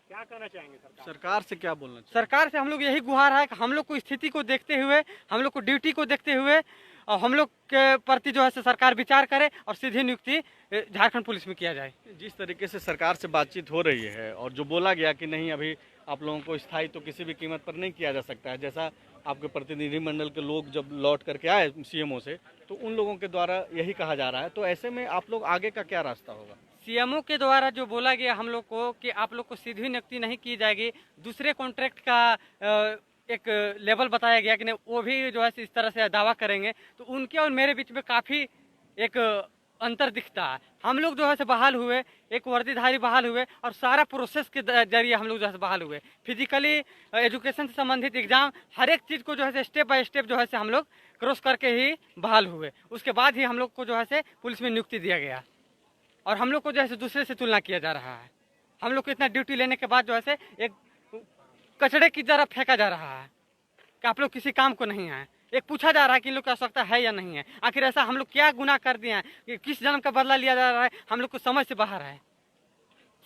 क्या कहना चाहेंगे सरकार से? क्या बोलना चाहिए सरकार से? हम लोग यही गुहार है कि हम लोग को स्थिति को देखते हुए, हम लोग को ड्यूटी को देखते हुए और हम लोग के प्रति जो है सरकार विचार करे और सीधी नियुक्ति झारखंड पुलिस में किया जाए। जिस तरीके से सरकार से बातचीत हो रही है और जो बोला गया कि नहीं अभी आप लोगों को स्थायी तो किसी भी कीमत पर नहीं किया जा सकता है, जैसा आपके प्रतिनिधिमंडल के लोग जब लौट करके आए सीएमओ से तो उन लोगों के द्वारा यही कहा जा रहा है, तो ऐसे में आप लोग आगे का क्या रास्ता होगा? सीएमओ के द्वारा जो बोला गया हम लोग को कि आप लोग को सीधी नियुक्ति नहीं की जाएगी, दूसरे कॉन्ट्रैक्ट का एक लेवल बताया गया कि नहीं वो भी जो है इस तरह से दावा करेंगे, तो उनके और मेरे बीच में काफ़ी एक अंतर दिखता है। हम लोग जो है से बहाल हुए, एक वर्दीधारी बहाल हुए और सारा प्रोसेस के जरिए हम लोग जो है बहाल हुए। फिजिकली एजुकेशन से संबंधित एग्जाम हर एक चीज़ को जो है से स्टेप बाय स्टेप जो है से हम लोग क्रॉस करके ही बहाल हुए। उसके बाद ही हम लोग को जो है से पुलिस में नियुक्ति दिया गया और हम लोग को जो है से दूसरे से तुलना किया जा रहा है। हम लोग को इतना ड्यूटी लेने के बाद जो है से एक कचड़े की तरह फेंका जा रहा है कि आप लोग किसी काम को नहीं आए। एक पूछा जा रहा है कि इन लोग की आवश्यकता है या नहीं है। आखिर ऐसा हम लोग क्या गुनाह कर दिए हैं कि किस जन्म का बदला लिया जा रहा है, हम लोग को समझ से बाहर है।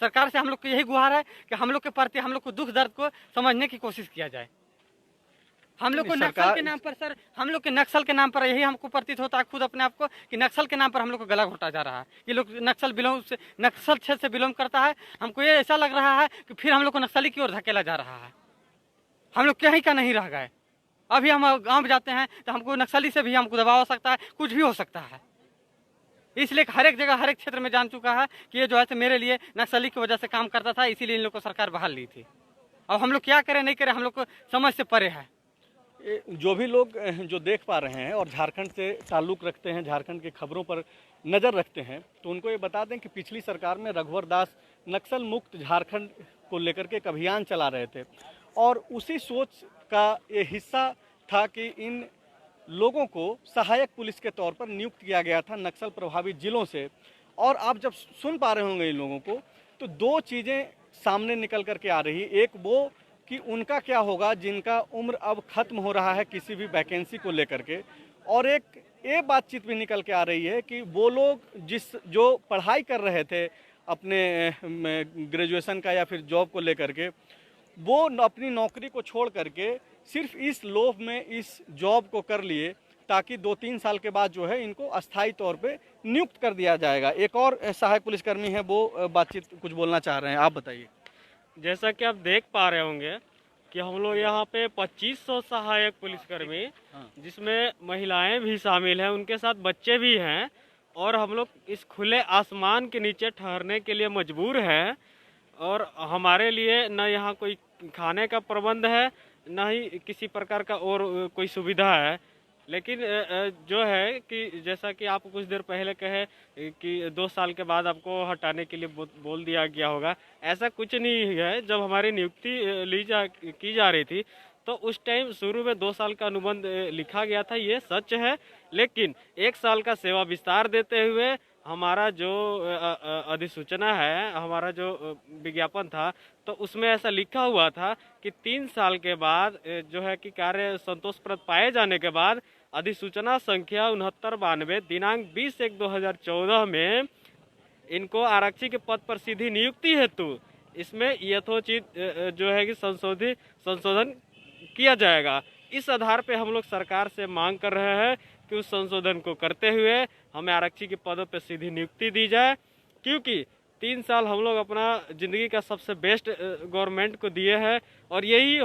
सरकार से हम लोग को यही गुहार है कि हम लोग के प्रति हम लोग को दुख दर्द को समझने की कोशिश किया जाए। हम लोग को नक्सल के नाम पर सर, हम लोग के नक्सल के नाम पर यही हमको प्रतीत होता है खुद अपने आप को कि नक्सल के नाम पर हम लोग को गला घोटा जा रहा है। ये लोग नक्सल क्षेत्र से बिलोंग करता है। हमको ये ऐसा लग रहा है कि फिर हम लोग को नक्सली की ओर धकेला जा रहा है। हम लोग कहीं का नहीं रह गए। अभी हम गांव में जाते हैं तो हमको नक्सली से भी हमको दबाव हो सकता है, कुछ भी हो सकता है। इसलिए हर एक जगह हर एक क्षेत्र में जान चुका है कि ये जो है मेरे लिए नक्सली की वजह से काम करता था, इसीलिए इन लोग को सरकार बहाल ली थी। अब हम लोग क्या करें नहीं करें, हम लोग को समझ से परे है। जो भी लोग जो देख पा रहे हैं और झारखंड से ताल्लुक़ रखते हैं, झारखंड की खबरों पर नज़र रखते हैं, तो उनको ये बता दें कि पिछली सरकार में रघुवर दास नक्सल मुक्त झारखंड को लेकर के एक अभियान चला रहे थे और उसी सोच का ये हिस्सा था कि इन लोगों को सहायक पुलिस के तौर पर नियुक्त किया गया था नक्सल प्रभावित जिलों से। और आप जब सुन पा रहे होंगे इन लोगों को तो दो चीज़ें सामने निकल कर के आ रही। एक वो कि उनका क्या होगा जिनका उम्र अब ख़त्म हो रहा है किसी भी वैकेंसी को लेकर के, और एक ये बातचीत भी निकल के आ रही है कि वो लोग जो पढ़ाई कर रहे थे अपने ग्रेजुएशन का या फिर जॉब को लेकर के, वो अपनी नौकरी को छोड़ करके सिर्फ इस लोभ में इस जॉब को कर लिए ताकि 2-3 साल के बाद जो है इनको अस्थायी तौर पे नियुक्त कर दिया जाएगा। एक और सहायक पुलिसकर्मी है, वो बातचीत कुछ बोलना चाह रहे हैं, आप बताइए। जैसा कि आप देख पा रहे होंगे कि हम लोग यहाँ पे 2500 सहायक पुलिसकर्मी, जिसमें महिलाएं भी शामिल हैं, उनके साथ बच्चे भी हैं, और हम लोग इस खुले आसमान के नीचे ठहरने के लिए मजबूर हैं। और हमारे लिए न यहाँ कोई खाने का प्रबंध है, न ही किसी प्रकार का और कोई सुविधा है। लेकिन जो है कि जैसा कि आप कुछ देर पहले कहे कि 2 साल के बाद आपको हटाने के लिए बोल दिया गया होगा, ऐसा कुछ नहीं है। जब हमारी नियुक्ति की जा रही थी तो उस टाइम शुरू में 2 साल का अनुबंध लिखा गया था, ये सच है। लेकिन 1 साल का सेवा विस्तार देते हुए हमारा जो अधिसूचना है, हमारा जो विज्ञापन था, तो उसमें ऐसा लिखा हुआ था कि 3 साल के बाद जो है कि कार्य संतोषप्रद पाए जाने के बाद अधिसूचना संख्या 6992 दिनांक 20/1/2014 में इनको आरक्षी के पद पर सीधी नियुक्ति हेतु इसमें यथोचित जो है कि संशोधन किया जाएगा। इस आधार पे हम लोग सरकार से मांग कर रहे हैं कि उस संशोधन को करते हुए हमें आरक्षी के पदों पर सीधी नियुक्ति दी जाए, क्योंकि 3 साल हम लोग अपना ज़िंदगी का सबसे बेस्ट गवर्नमेंट को दिए हैं। और यही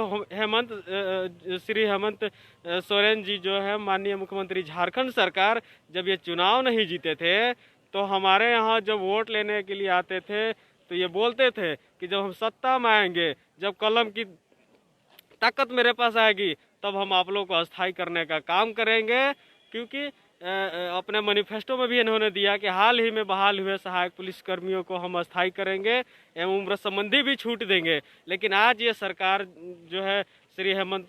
श्री हेमंत सोरेन जी जो है माननीय मुख्यमंत्री झारखंड सरकार, जब ये चुनाव नहीं जीते थे तो हमारे यहाँ जब वोट लेने के लिए आते थे तो ये बोलते थे कि जब हम सत्ता में आएंगे, जब कलम की ताकत मेरे पास आएगी, तब हम आप लोग को अस्थायी करने का काम करेंगे। क्योंकि अपने मैनिफेस्टो में भी इन्होंने दिया कि हाल ही में बहाल हुए सहायक पुलिसकर्मियों को हम अस्थायी करेंगे एवं उम्र संबंधी भी छूट देंगे। लेकिन आज ये सरकार जो है श्री हेमंत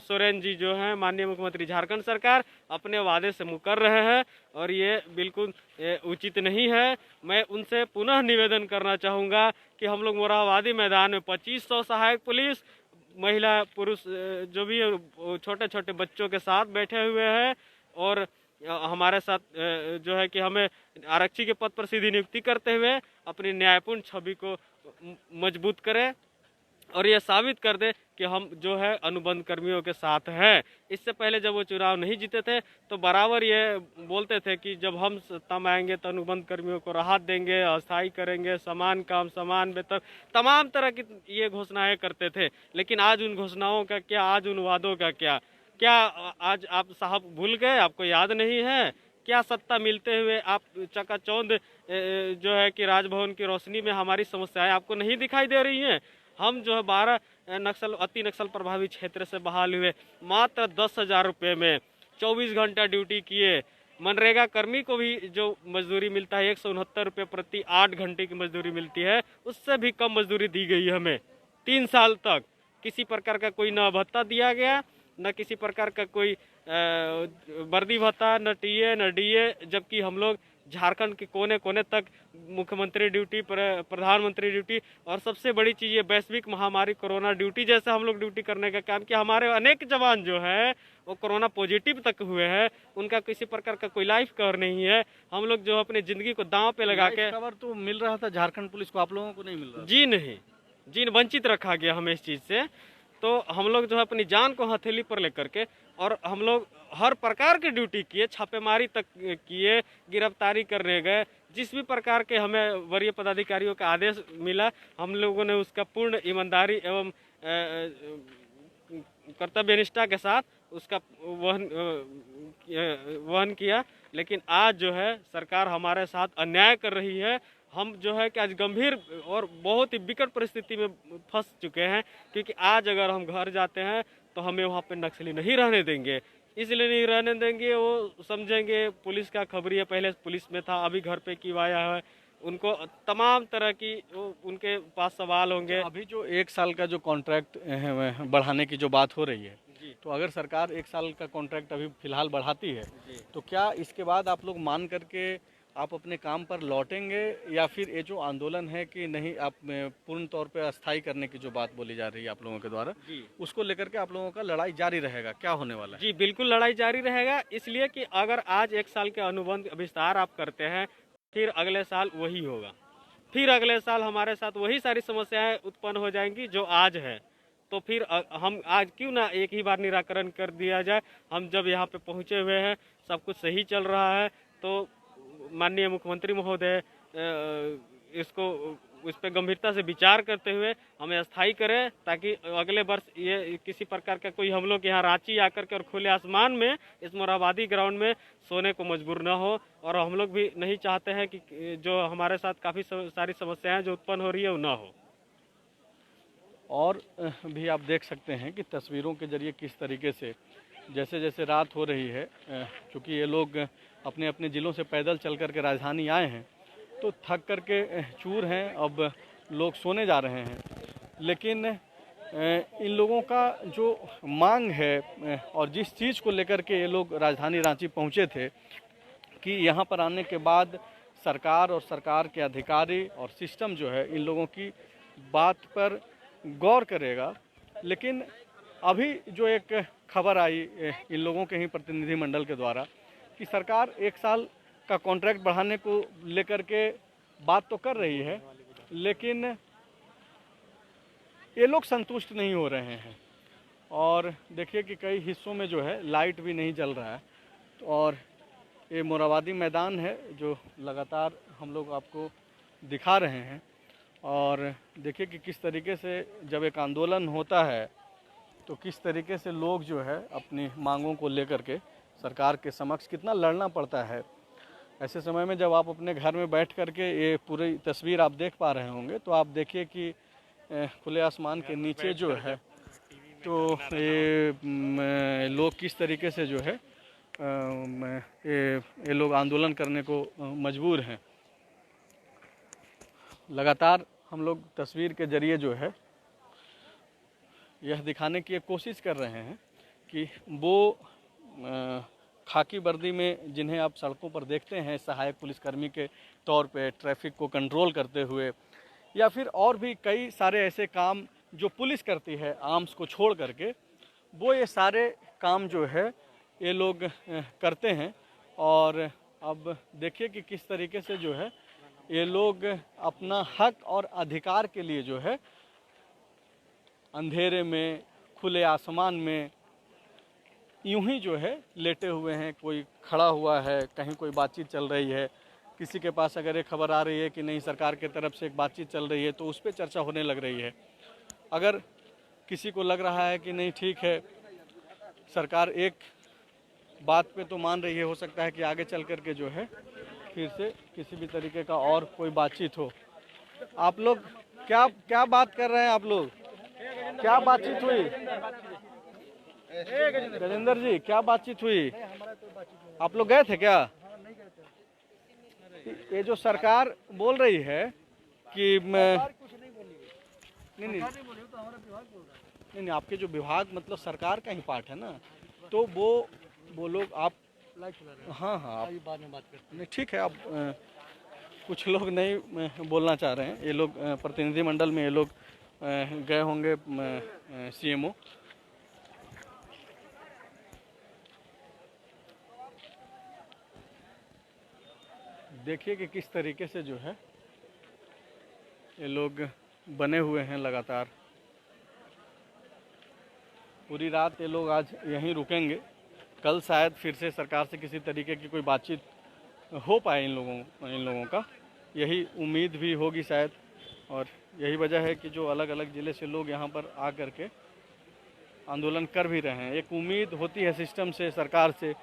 सोरेन जी जो हैं माननीय मुख्यमंत्री झारखंड सरकार, अपने वादे से मुकर रहे हैं और ये बिल्कुल उचित नहीं है। मैं उनसे पुनः निवेदन करना चाहूँगा कि हम लोग मोरहाबादी मैदान में 2500 सहायक पुलिस, महिला पुरुष जो भी छोटे छोटे बच्चों के साथ बैठे हुए हैं और हमारे साथ जो है कि हमें आरक्षी के पद पर सीधी नियुक्ति करते हुए अपनी न्यायपूर्ण छवि को मजबूत करें और ये साबित कर दे कि हम जो है अनुबंध कर्मियों के साथ हैं। इससे पहले जब वो चुनाव नहीं जीते थे तो बराबर ये बोलते थे कि जब हम सत्ता में आएंगे तो अनुबंध कर्मियों को राहत देंगे, अस्थायी करेंगे, समान काम समान वेतन, तमाम तरह की ये घोषणाएं करते थे। लेकिन आज उन घोषणाओं का क्या, आज उन वादों का क्या आज आप साहब भूल गए? आपको याद नहीं है क्या? सत्ता मिलते हुए आप चकाचौंध जो है कि राजभवन की रोशनी में हमारी समस्याएं आपको नहीं दिखाई दे रही हैं। हम जो है 12 अति नक्सल प्रभावित क्षेत्र से बहाल हुए, मात्र 10,000 रुपये में 24 घंटा ड्यूटी किए, मनरेगा कर्मी को भी जो मजदूरी मिलता है 169 रुपये प्रति 8 घंटे की मजदूरी मिलती है, उससे भी कम मजदूरी दी गई है हमें 3 साल तक। किसी प्रकार का कोई न भत्ता दिया गया, न किसी प्रकार का कोई वर्दी भत्ता, न टीए न डीए, जबकि हम लोग झारखंड के कोने कोने तक मुख्यमंत्री ड्यूटी, प्रधानमंत्री ड्यूटी और सबसे बड़ी चीज़ ये वैश्विक महामारी कोरोना ड्यूटी जैसे हम लोग ड्यूटी करने का काम किया। हमारे अनेक जवान जो है वो कोरोना पॉजिटिव तक हुए हैं, उनका किसी प्रकार का कोई लाइफ कवर नहीं है। हम लोग जो अपनी ज़िंदगी को दांव पे लगा के, कवर तो मिल रहा था झारखंड पुलिस को, आप लोगों को नहीं मिल रहा? जी नहीं, जी वंचित रखा गया हमें इस चीज़ से। तो हम लोग जो है अपनी जान को हथेली पर लेकर के, और हम लोग हर प्रकार की ड्यूटी किए, छापेमारी तक किए, गिरफ्तारी करने गए, जिस भी प्रकार के हमें वरीय पदाधिकारियों का आदेश मिला हम लोगों ने उसका पूर्ण ईमानदारी एवं कर्तव्यनिष्ठा के साथ उसका वहन किया। लेकिन आज जो है सरकार हमारे साथ अन्याय कर रही है। हम जो है कि आज गंभीर और बहुत ही विकट परिस्थिति में फंस चुके हैं, क्योंकि आज अगर हम घर जाते हैं तो हमें वहाँ पे नक्सली नहीं रहने देंगे। इसलिए नहीं रहने देंगे, वो समझेंगे पुलिस का खबरी, पहले पुलिस में था अभी घर पे क्यों आया है, उनको तमाम तरह की उनके पास सवाल होंगे। अभी जो 1 साल का जो कॉन्ट्रैक्ट बढ़ाने की जो बात हो रही है, तो अगर सरकार 1 साल का कॉन्ट्रैक्ट अभी फिलहाल बढ़ाती है, तो क्या इसके बाद आप लोग मान करके आप अपने काम पर लौटेंगे, या फिर ये जो आंदोलन है कि नहीं आप पूर्ण तौर पे अस्थायी करने की जो बात बोली जा रही है आप लोगों के द्वारा, उसको लेकर के आप लोगों का लड़ाई जारी रहेगा? क्या होने वाला है? जी बिल्कुल लड़ाई जारी रहेगा, इसलिए कि अगर आज 1 साल के अनुबंध विस्तार आप करते हैं, फिर अगले साल वही होगा, फिर अगले साल हमारे साथ वही सारी समस्याएं उत्पन्न हो जाएंगी जो आज है। तो फिर हम आज क्यों ना एक ही बार निराकरण कर दिया जाए। हम जब यहाँ पे पहुँचे हुए हैं, सब कुछ सही चल रहा है, तो माननीय मुख्यमंत्री महोदय इसको इस पर गंभीरता से विचार करते हुए हमें अस्थायी करें, ताकि अगले वर्ष ये किसी प्रकार का कोई हम लोग यहाँ रांची आकर के और खुले आसमान में इस मोरहाबादी ग्राउंड में सोने को मजबूर न हो। और हम लोग भी नहीं चाहते हैं कि जो हमारे साथ काफ़ी सारी समस्याएं जो उत्पन्न हो रही है वो ना हो। और भी आप देख सकते हैं कि तस्वीरों के जरिए किस तरीके से जैसे जैसे रात हो रही है, क्योंकि ये लोग अपने अपने ज़िलों से पैदल चल कर के राजधानी आए हैं, तो थक कर के चूर हैं, अब लोग सोने जा रहे हैं। लेकिन इन लोगों का जो मांग है और जिस चीज़ को लेकर के ये लोग राजधानी रांची पहुंचे थे कि यहाँ पर आने के बाद सरकार और सरकार के अधिकारी और सिस्टम जो है इन लोगों की बात पर गौर करेगा। लेकिन अभी जो एक खबर आई इन लोगों के ही प्रतिनिधिमंडल के द्वारा कि सरकार 1 साल का कॉन्ट्रैक्ट बढ़ाने को लेकर के बात तो कर रही है, लेकिन ये लोग संतुष्ट नहीं हो रहे हैं। और देखिए कि कई हिस्सों में जो है लाइट भी नहीं जल रहा है। और ये मोरहाबादी मैदान है जो लगातार हम लोग आपको दिखा रहे हैं। और देखिए कि किस तरीके से जब एक आंदोलन होता है तो किस तरीके से लोग जो है अपनी मांगों को लेकर के सरकार के समक्ष कितना लड़ना पड़ता है। ऐसे समय में जब आप अपने घर में बैठ कर के ये पूरी तस्वीर आप देख पा रहे होंगे, तो आप देखिए कि खुले आसमान के नीचे जो है तो ये लोग किस तरीके से जो है ये लोग आंदोलन करने को मजबूर हैं। लगातार हम लोग तस्वीर के जरिए जो है यह दिखाने की कोशिश कर रहे हैं कि वो खाकी वर्दी में जिन्हें आप सड़कों पर देखते हैं सहायक पुलिसकर्मी के तौर पे ट्रैफिक को कंट्रोल करते हुए, या फिर और भी कई सारे ऐसे काम जो पुलिस करती है आर्म्स को छोड़ करके, वो ये सारे काम जो है ये लोग करते हैं। और अब देखिए कि किस तरीके से जो है ये लोग अपना हक और अधिकार के लिए जो है अंधेरे में खुले आसमान में यूं ही जो है लेटे हुए हैं। कोई खड़ा हुआ है, कहीं कोई बातचीत चल रही है, किसी के पास अगर एक खबर आ रही है कि नहीं सरकार की तरफ से एक बातचीत चल रही है तो उस पर चर्चा होने लग रही है। अगर किसी को लग रहा है कि नहीं ठीक है सरकार एक बात पे तो मान रही है, हो सकता है कि आगे चल कर के जो है फिर से किसी भी तरीके का और कोई बातचीत हो। आप लोग क्या क्या बात कर रहे हैं? आप लोग क्या बातचीत हुई? गजेंद्र जी क्या बातचीत हुई? आप लोग गए थे क्या? ये जो सरकार बोल रही है कि नहीं नहीं, आपके जो विभाग मतलब सरकार का ही पार्ट है ना, तो वो लोग आप हाँ आप बाद में बात करते हैं। ठीक है, आप कुछ लोग नहीं बोलना चाह रहे हैं। ये लोग प्रतिनिधिमंडल में ये लोग गए होंगे CMO। देखिए कि किस तरीके से जो है ये लोग बने हुए हैं लगातार। पूरी रात ये लोग आज यहीं रुकेंगे। कल शायद फिर से सरकार से किसी तरीके की कोई बातचीत हो पाए इन लोगों का, यही उम्मीद भी होगी शायद। और यही वजह है कि जो अलग अलग ज़िले से लोग यहाँ पर आ कर के आंदोलन कर भी रहे हैं। एक उम्मीद होती है सिस्टम से, सरकार से,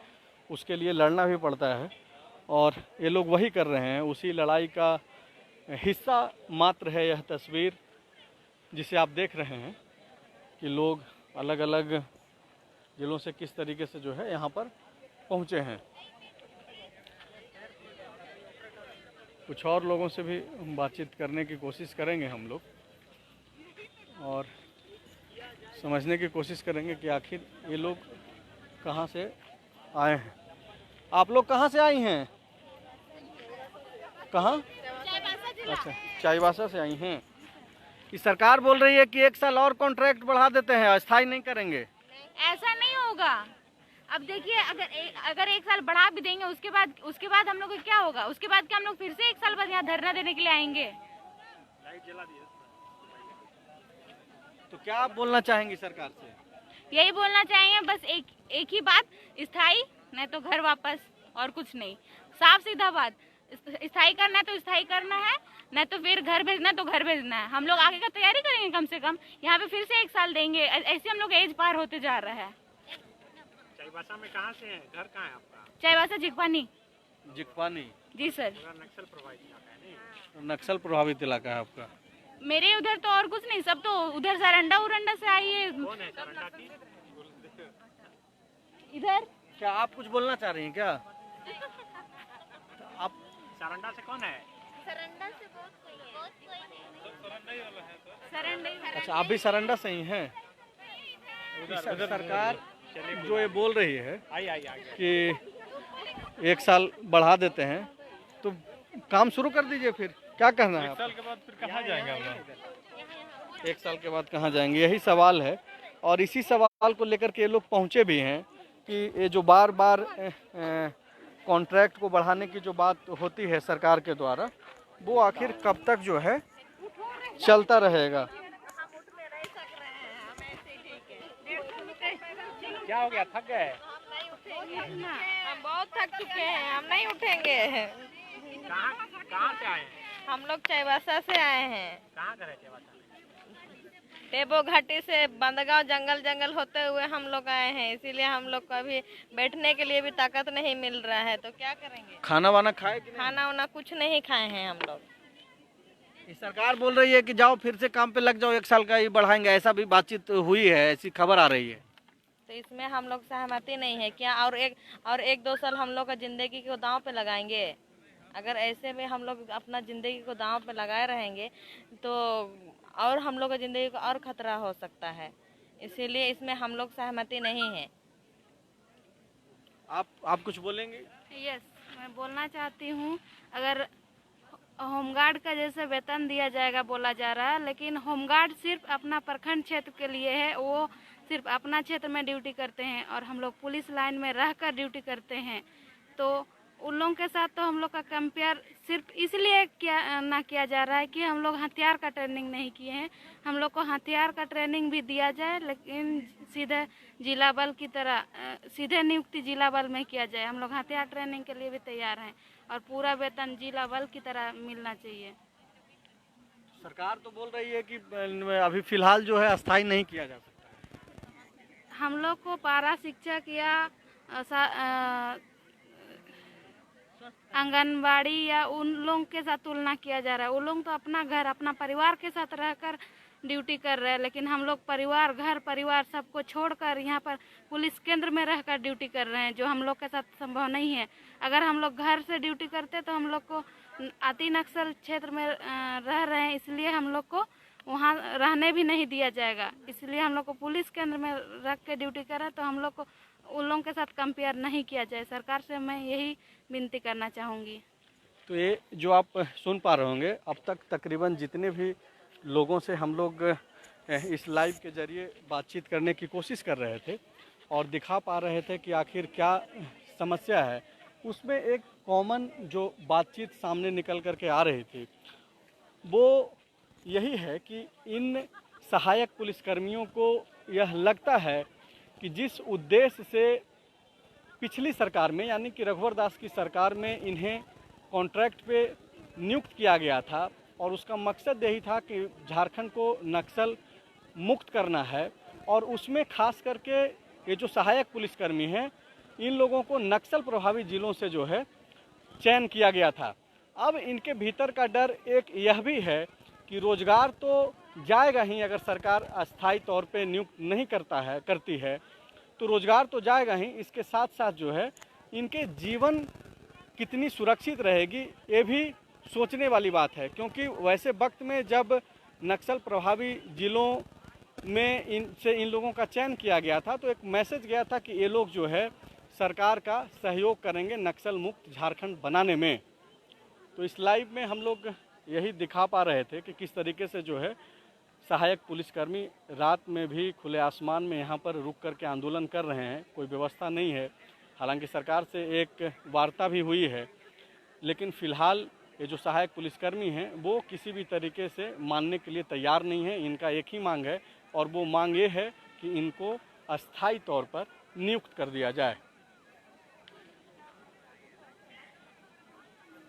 उसके लिए लड़ना भी पड़ता है और ये लोग वही कर रहे हैं। उसी लड़ाई का हिस्सा मात्र है यह तस्वीर जिसे आप देख रहे हैं कि लोग अलग अलग जिलों से किस तरीके से जो है यहाँ पर पहुँचे हैं। कुछ और लोगों से भी बातचीत करने की कोशिश करेंगे हम लोग और समझने की कोशिश करेंगे कि आखिर ये लोग कहाँ से आए हैं। आप लोग कहाँ से आई हैं? कहाँ? अच्छा, चाईबासा से आई हैं। कि सरकार बोल रही है कि 1 साल और कॉन्ट्रैक्ट बढ़ा देते हैं, अस्थायी नहीं करेंगे। ऐसा नहीं होगा। अब देखिए, अगर 1 साल बढ़ा भी देंगे, उसके बाद हम लोग को क्या होगा? उसके बाद क्या हम लोग फिर से 1 साल बाद यहाँ धरना देने के लिए आएंगे? लाइट जला दिया। तो क्या आप बोलना चाहेंगी सरकार से? यही बोलना चाहेंगे बस एक ही बात, स्थायी नहीं तो घर वापस, और कुछ नहीं। साफ सीधा बात, स्थायी करना है तो स्थायी करना है, नहीं तो फिर घर भेजना है तो घर भेजना है। हम लोग आगे का तैयारी करेंगे, कम से कम यहाँ पे फिर से 1 साल देंगे। ऐसे हम लोग एज पार होते जा रहा है। चाईबासा में कहाँ से हैं? घर कहाँ है आपका? चाईबासा जिकपानी। जिकपानी? जी सर। नक्सल प्रभावित इलाका है नहीं? नक्सल प्रभावित इलाका है आपका? मेरे उधर तो और कुछ नहीं, सब तो उधर सरंडा उरंडा से आई है। कौन है सरंडा की? इधर क्या आप कुछ बोलना चाह रही हैं क्या? आप सरंडा से कौन है? सरंडा से बहुत कोई। अच्छा, आप भी सरंडा से ही हैं? सरकार जो ये बोल रही है कि 1 साल बढ़ा देते हैं, तो काम शुरू कर दीजिए। फिर क्या कहना है? 1 साल के बाद फिर कहाँ जाएंगे हम लोग? 1 साल के बाद कहाँ जाएंगे, यही सवाल है। और इसी सवाल को लेकर के ये लोग पहुँचे भी हैं कि ये जो बार बार कॉन्ट्रैक्ट को बढ़ाने की जो बात होती है सरकार के द्वारा, वो आखिर कब तक जो है चलता रहेगा। क्या हो गया, थक गए? हम बहुत थक चुके हैं, हम नहीं उठेंगे। कहाँ से आए हैं? हम लोग चाईबासा से आए हैं। कहाँ गए चाईबासा में? टेबो घाटी से बंदगांव जंगल होते हुए हम लोग आए हैं, इसीलिए हम लोग को अभी बैठने के लिए भी ताकत नहीं मिल रहा है, तो क्या करेंगे? खाना वाना खाए कि नहीं? खाना वाना कुछ नहीं खाए हैं हम लोग। सरकार बोल रही है कि जाओ फिर से काम पे लग जाओ, 1 साल का ही बढ़ाएंगे, ऐसा भी बातचीत हुई है, ऐसी खबर आ रही है। तो इसमें हम लोग सहमति नहीं है क्या? और एक 2 साल हम लोग का जिंदगी को दांव पे लगाएंगे? अगर ऐसे में हम लोग अपना जिंदगी को दांव पे लगाए रहेंगे तो और हम लोग का जिंदगी को और खतरा हो सकता है, इसीलिए इसमें हम लोग सहमति नहीं है। आप कुछ बोलेंगे? यस, मैं बोलना चाहती हूँ, अगर होमगार्ड का जैसे वेतन दिया जाएगा बोला जा रहा है, लेकिन होमगार्ड सिर्फ अपना प्रखंड क्षेत्र के लिए है, वो सिर्फ अपना क्षेत्र में ड्यूटी करते हैं और हम लोग पुलिस लाइन में रहकर ड्यूटी करते हैं। तो उन लोगों के साथ तो हम लोग का कंपेयर सिर्फ इसलिए किया जा रहा है कि हम लोग हथियार का ट्रेनिंग नहीं किए हैं। हम लोग को हथियार का ट्रेनिंग भी दिया जाए, लेकिन सीधे जिला बल की तरह सीधे नियुक्ति जिला बल में किया जाए। हम लोग हथियार ट्रेनिंग के लिए भी तैयार हैं और पूरा वेतन जिला बल की तरह मिलना चाहिए। सरकार तो बोल रही है कि अभी फिलहाल जो है अस्थायी नहीं किया जा सकता। हम लोग को पारा शिक्षक या आंगनबाड़ी या उन लोगों के साथ तुलना किया जा रहा है। उन लोग तो अपना घर अपना परिवार के साथ रहकर ड्यूटी कर रहे हैं, लेकिन हम लोग परिवार, घर परिवार सबको छोड़कर यहाँ पर पुलिस केंद्र में रहकर ड्यूटी कर रहे हैं, जो हम लोग के साथ संभव नहीं है। अगर हम लोग घर से ड्यूटी करते तो हम लोग को अति नक्सल क्षेत्र में रह रहे हैं, इसलिए हम लोग को वहाँ रहने भी नहीं दिया जाएगा। इसलिए हम लोग को पुलिस केंद्र में रख के ड्यूटी करें तो हम लोग को उन लोगों के साथ कंपेयर नहीं किया जाए। सरकार से मैं यही विनती करना चाहूँगी। तो ये जो आप सुन पा रहे होंगे, अब तक तकरीबन जितने भी लोगों से हम लोग इस लाइव के जरिए बातचीत करने की कोशिश कर रहे थे और दिखा पा रहे थे कि आखिर क्या समस्या है, उसमें एक कॉमन जो बातचीत सामने निकल कर के आ रही थी वो यही है कि इन सहायक पुलिसकर्मियों को यह लगता है कि जिस उद्देश्य से पिछली सरकार में यानी कि रघुवर दास की सरकार में इन्हें कॉन्ट्रैक्ट पे नियुक्त किया गया था और उसका मकसद यही था कि झारखंड को नक्सल मुक्त करना है, और उसमें खास करके ये जो सहायक पुलिसकर्मी हैं इन लोगों को नक्सल प्रभावित जिलों से जो है चयन किया गया था। अब इनके भीतर का डर एक यह भी है कि रोजगार तो जाएगा ही, अगर सरकार अस्थायी तौर पे नियुक्त नहीं करती है तो रोजगार तो जाएगा ही, इसके साथ साथ जो है इनके जीवन कितनी सुरक्षित रहेगी ये भी सोचने वाली बात है। क्योंकि वैसे वक्त में जब नक्सल प्रभावित जिलों में इन लोगों का चयन किया गया था तो एक मैसेज गया था कि ये लोग जो है सरकार का सहयोग करेंगे नक्सल मुक्त झारखंड बनाने में। तो इस लाइव में हम लोग यही दिखा पा रहे थे कि किस तरीके से जो है सहायक पुलिसकर्मी रात में भी खुले आसमान में यहाँ पर रुक कर के आंदोलन कर रहे हैं। कोई व्यवस्था नहीं है, हालांकि सरकार से एक वार्ता भी हुई है, लेकिन फ़िलहाल ये जो सहायक पुलिसकर्मी हैं वो किसी भी तरीके से मानने के लिए तैयार नहीं है। इनका एक ही मांग है और वो मांग ये है कि इनको अस्थायी तौर पर नियुक्त कर दिया जाए।